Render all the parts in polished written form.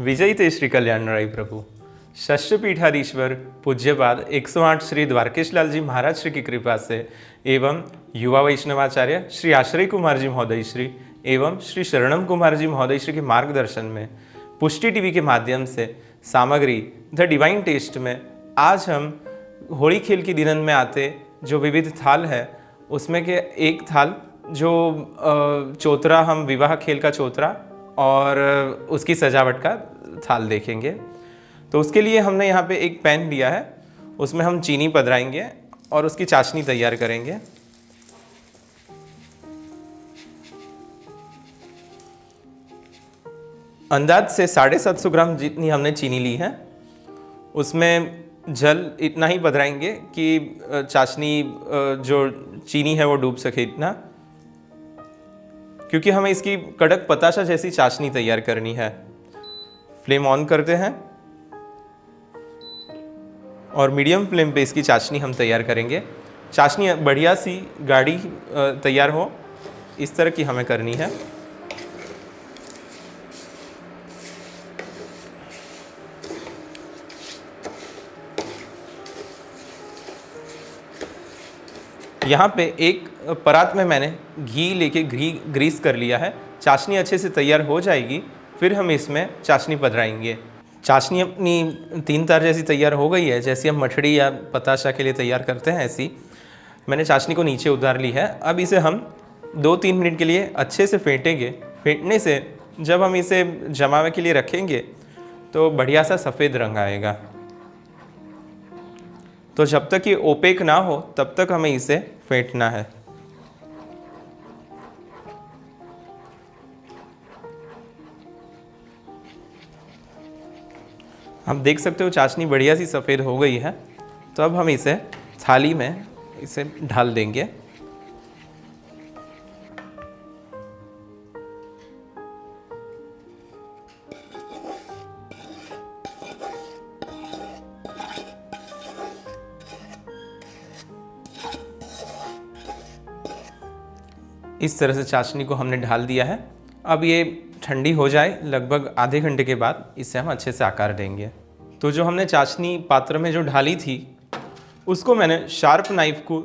विजयी ते श्री कल्याणराय प्रभु षष्ठपीठाधीश्वर पूज्यपाद 108 श्री द्वारकेश लाल जी महाराज श्री की कृपा से एवं युवा वैष्णवाचार्य श्री आश्रय कुमार जी महोदय श्री एवं श्री शरणम कुमार जी महोदय श्री के मार्गदर्शन में पुष्टि टीवी के माध्यम से सामग्री द डिवाइन टेस्ट में आज हम होली खेल के दिनन में आते जो विविध थाल है उसमें के एक थाल जो चौतरा, हम विवाह खेल का चौतरा और उसकी सजावट का थाल देखेंगे। तो उसके लिए हमने यहाँ पे एक पैन लिया है, उसमें हम चीनी पधराएंगे और उसकी चाशनी तैयार करेंगे। अंदाज से 750 ग्राम जितनी हमने चीनी ली है, उसमें जल इतना ही पधराएंगे कि चाशनी जो चीनी है वो डूब सके इतना, क्योंकि हमें इसकी कड़क पताशा जैसी चाशनी तैयार करनी है। फ्लेम ऑन करते हैं और मीडियम फ्लेम पे इसकी चाशनी हम तैयार करेंगे। चाशनी बढ़िया सी गाढ़ी तैयार हो इस तरह की हमें करनी है। यहाँ पे एक परात में मैंने घी लेके ग्रीस कर लिया है। चाशनी अच्छे से तैयार हो जाएगी, फिर हम इसमें चाशनी पधराएंगे। चाशनी अपनी 3 तार जैसी तैयार हो गई है, जैसी हम मठड़ी या पताशा के लिए तैयार करते हैं ऐसी मैंने चाशनी को नीचे उतार ली है। अब इसे हम 2-3 मिनट के लिए अच्छे से फेंटेंगे। फेंटने से जब हम इसे जमावे के लिए रखेंगे तो बढ़िया सा सफ़ेद रंग आएगा। तो जब तक ये ओपेक ना हो तब तक हमें इसे फेंटना है। आप देख सकते हो चाशनी बढ़िया सी सफ़ेद हो गई है। तो अब हम इसे थाली में इसे ढाल देंगे। इस तरह से चाशनी को हमने ढाल दिया है। अब ये ठंडी हो जाए, लगभग आधे घंटे के बाद इसे हम अच्छे से आकार देंगे। तो जो हमने चाशनी पात्र में जो ढाली थी उसको मैंने शार्प नाइफ को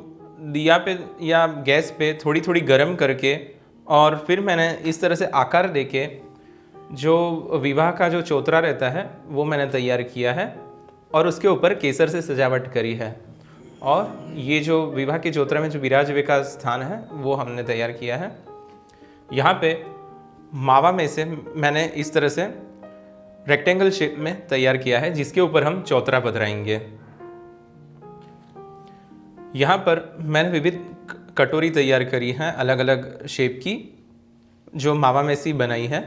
दिया पे या गैस पे थोड़ी थोड़ी गर्म करके और फिर मैंने इस तरह से आकार देके जो विवाह का जो चौतरा रहता है वो मैंने तैयार किया है और उसके ऊपर केसर से सजावट करी है। और ये जो विवाह के चौतरा में जो विराजवे का स्थान है वो हमने तैयार किया है। यहाँ पे मावा में से मैंने इस तरह से रेक्टेंगल शेप में तैयार किया है जिसके ऊपर हम चौतरा पधराएंगे। यहाँ पर मैंने विविध कटोरी तैयार करी है अलग अलग शेप की, जो मावा में से बनाई है।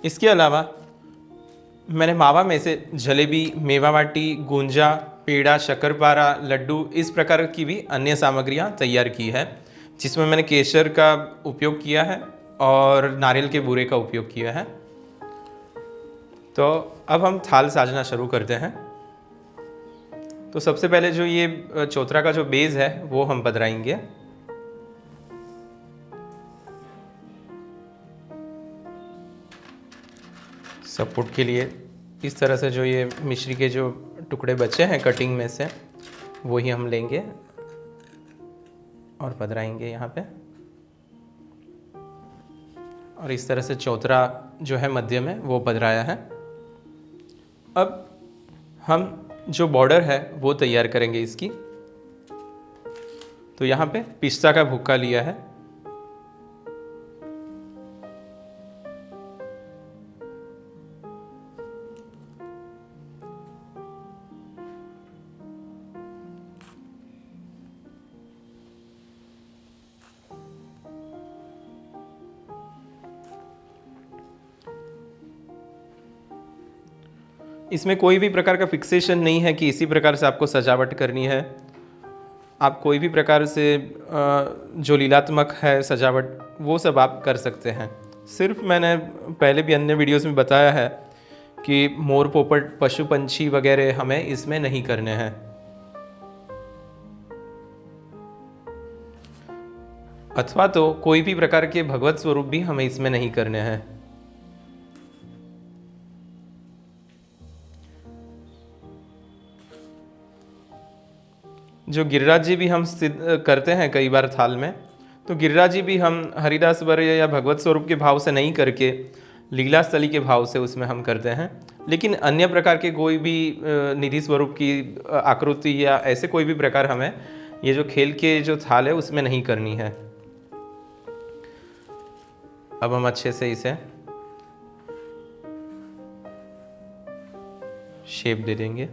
इसके अलावा मैंने मावा में से जलेबी, मेवा बाटी, गूंजा, पेड़ा, शक्करपारा, लड्डू इस प्रकार की भी अन्य सामग्रियाँ तैयार की है, जिसमें मैंने केसर का उपयोग किया है और नारियल के बूरे का उपयोग किया है। तो अब हम थाल साजना शुरू करते हैं। तो सबसे पहले जो ये चौतरा का जो बेस है वो हम पधराएंगे। सपोर्ट के लिए इस तरह से जो ये मिश्री के जो टुकड़े बचे हैं कटिंग में से वो ही हम लेंगे और पधराएंगे यहाँ पे। और इस तरह से चौतरा जो है मध्य में वो पधराया है। अब हम जो बॉर्डर है वो तैयार करेंगे इसकी। तो यहाँ पे पिस्ता का भुक्का लिया है। इसमें कोई भी प्रकार का फिक्सेशन नहीं है कि इसी प्रकार से आपको सजावट करनी है। आप कोई भी प्रकार से जो लीलात्मक है सजावट वो सब आप कर सकते हैं। सिर्फ मैंने पहले भी अन्य वीडियोस में बताया है कि मोर, पोपट, पशु पंछी वगैरह हमें इसमें नहीं करने हैं। अथवा तो कोई भी प्रकार के भगवत स्वरूप भी हमें इसमें नहीं करने हैं। जो गिरिराज जी भी हम सिद्ध करते हैं कई बार थाल में, तो गिरिराज जी भी हम हरिदास वर्य या भगवत स्वरूप के भाव से नहीं करके लीला स्थली के भाव से उसमें हम करते हैं। लेकिन अन्य प्रकार के कोई भी निधि स्वरूप की आकृति या ऐसे कोई भी प्रकार हमें ये जो खेल के जो थाल है उसमें नहीं करनी है। अब हम अच्छे से इसे शेप दे देंगे।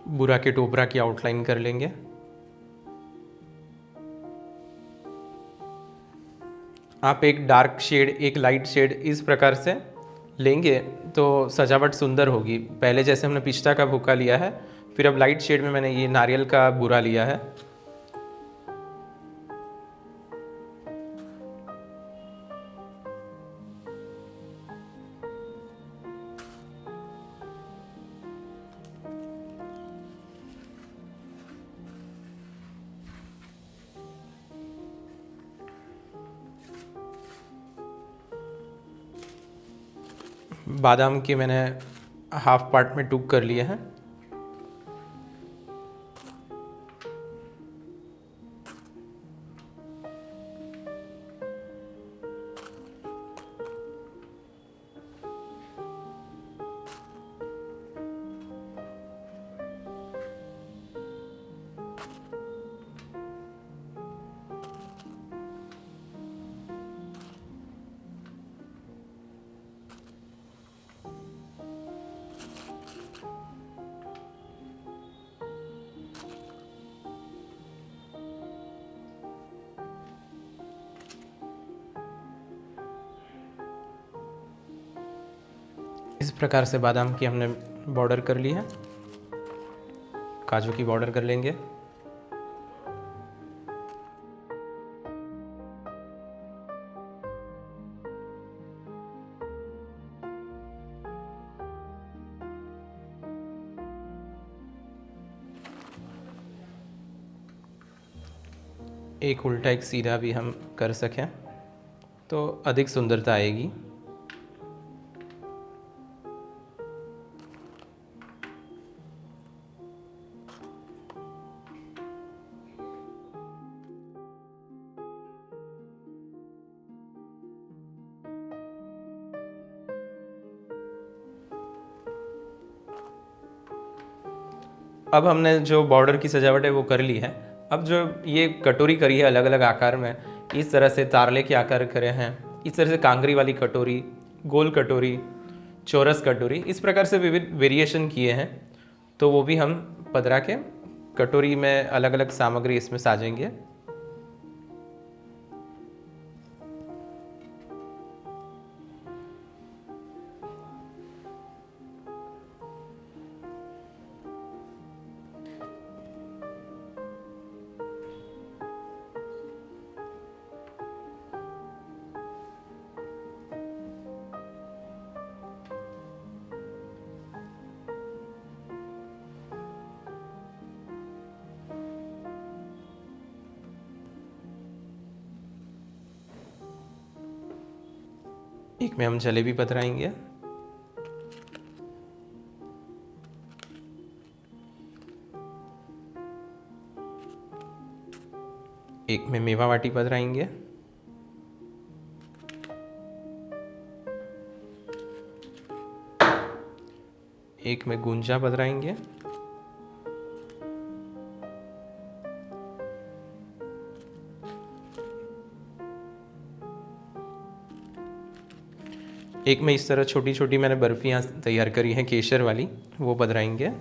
बुरा के टोपरा की आउटलाइन कर लेंगे। आप एक डार्क शेड, एक लाइट शेड इस प्रकार से लेंगे तो सजावट सुंदर होगी। पहले जैसे हमने पिस्ता का भूका लिया है, फिर अब लाइट शेड में मैंने ये नारियल का बुरा लिया है। बादाम के मैंने हाफ पार्ट में टुक कर लिए हैं। इस प्रकार से बादाम की हमने बॉर्डर कर ली है। काजू की बॉर्डर कर लेंगे। एक उल्टा एक सीधा भी हम कर सकें तो अधिक सुंदरता आएगी। अब हमने जो बॉर्डर की सजावट है वो कर ली है। अब जो ये कटोरी करी है अलग अलग आकार में, इस तरह से तारले के आकार करे हैं, इस तरह से कांगरी वाली कटोरी, गोल कटोरी, चौरस कटोरी, इस प्रकार से विविध वेरिएशन किए हैं। तो वो भी हम पधरा के कटोरी में अलग अलग सामग्री इसमें साजेंगे। एक में हम जलेबी पधराएंगे। एक में मेवा वाटी पधराएंगे। एक में गुंजा पधराएंगे। एक में इस तरह छोटी छोटी मैंने बर्फियाँ तैयार करी हैं केसर वाली, वो पधराएंगे।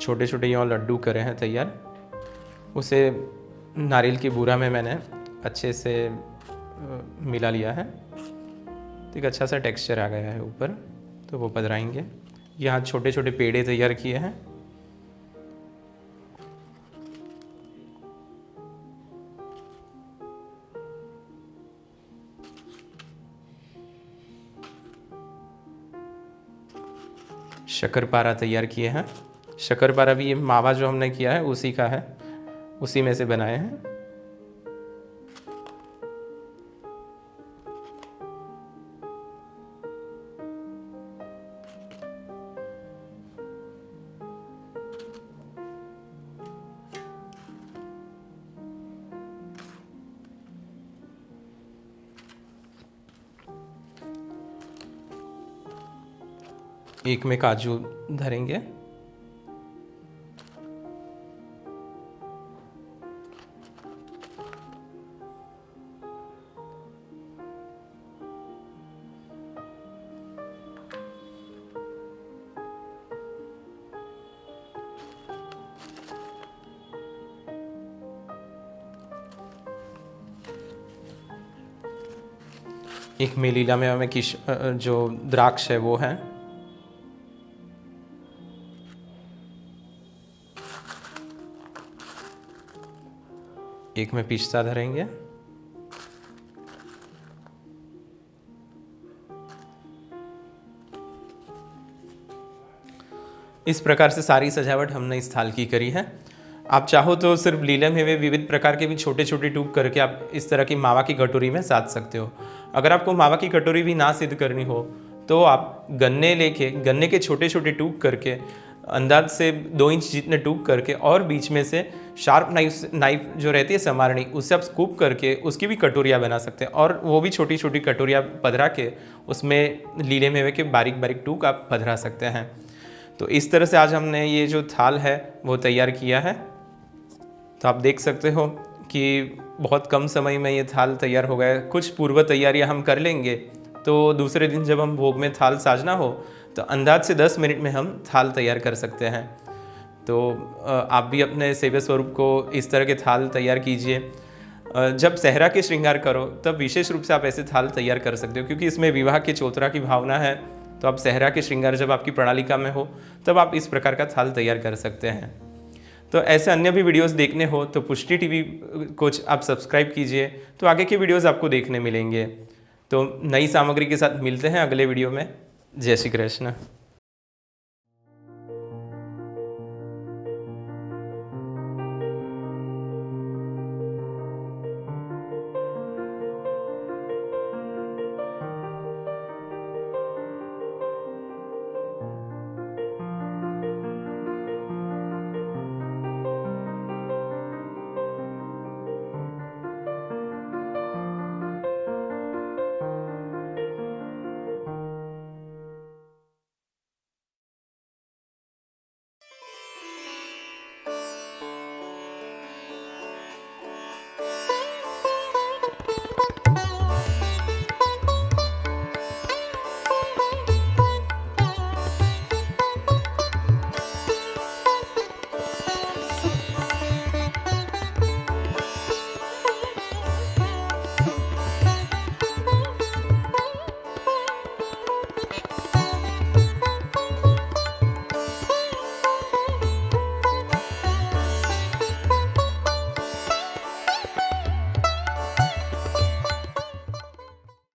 छोटे छोटे यहाँ लड्डू करे हैं तैयार। उसे नारियल की बूरा में मैंने अच्छे से मिला लिया है, तो एक अच्छा सा टेक्सचर आ गया है ऊपर, तो वो पधराएंगे। यहाँ छोटे छोटे पेड़े तैयार किए हैं। शक्करपारा तैयार किए हैं। शक्करपारा भी ये मावा जो हमने किया है उसी का है, उसी में से बनाए हैं। एक में काजू धरेंगे। एक में लीला में जो द्राक्ष है वो है। एक में पिस्ता धरेंगे। इस प्रकार से सारी सजावट हमने इस थाल की करी है। आप चाहो तो सिर्फ लीलम में विविध प्रकार के भी छोटे छोटे टूक करके आप इस तरह की मावा की कटोरी में साध सकते हो। अगर आपको मावा की कटोरी भी ना सिद्ध करनी हो तो आप गन्ने के छोटे छोटे टूक करके अंदाज से 2 इंच जितने टूक करके और बीच में से शार्प नाइफ जो रहती है समारनी, उससे आप स्कूप करके उसकी भी कटोरियाँ बना सकते हैं और वो भी छोटी छोटी कटोरियाँ पधरा के उसमें लीले मेवे के बारीक बारीक टूक आप पधरा सकते हैं। तो इस तरह से आज हमने ये जो थाल है वो तैयार किया है। तो आप देख सकते हो कि बहुत कम समय में ये थाल तैयार हो गया है। कुछ पूर्व तैयारियां हम कर लेंगे तो दूसरे दिन जब हम भोग में थाल साजना हो तो अंदाज से 10 मिनट में हम थाल तैयार कर सकते हैं। तो आप भी अपने सेव्य स्वरूप को इस तरह के थाल तैयार कीजिए। जब सहरा के श्रृंगार करो तब विशेष रूप से आप ऐसे थाल तैयार कर सकते हो, क्योंकि इसमें विवाह के चौतरा की भावना है। तो आप सहरा के श्रृंगार जब आपकी प्रणालिका में हो तब आप इस प्रकार का थाल तैयार कर सकते हैं। तो ऐसे अन्य भी वीडियोस देखने हो तो पुष्टि टीवी को आप सब्सक्राइब कीजिए, तो आगे के वीडियोस आपको देखने मिलेंगे। तो नई सामग्री के साथ मिलते हैं अगले वीडियो में। जय श्री कृष्ण।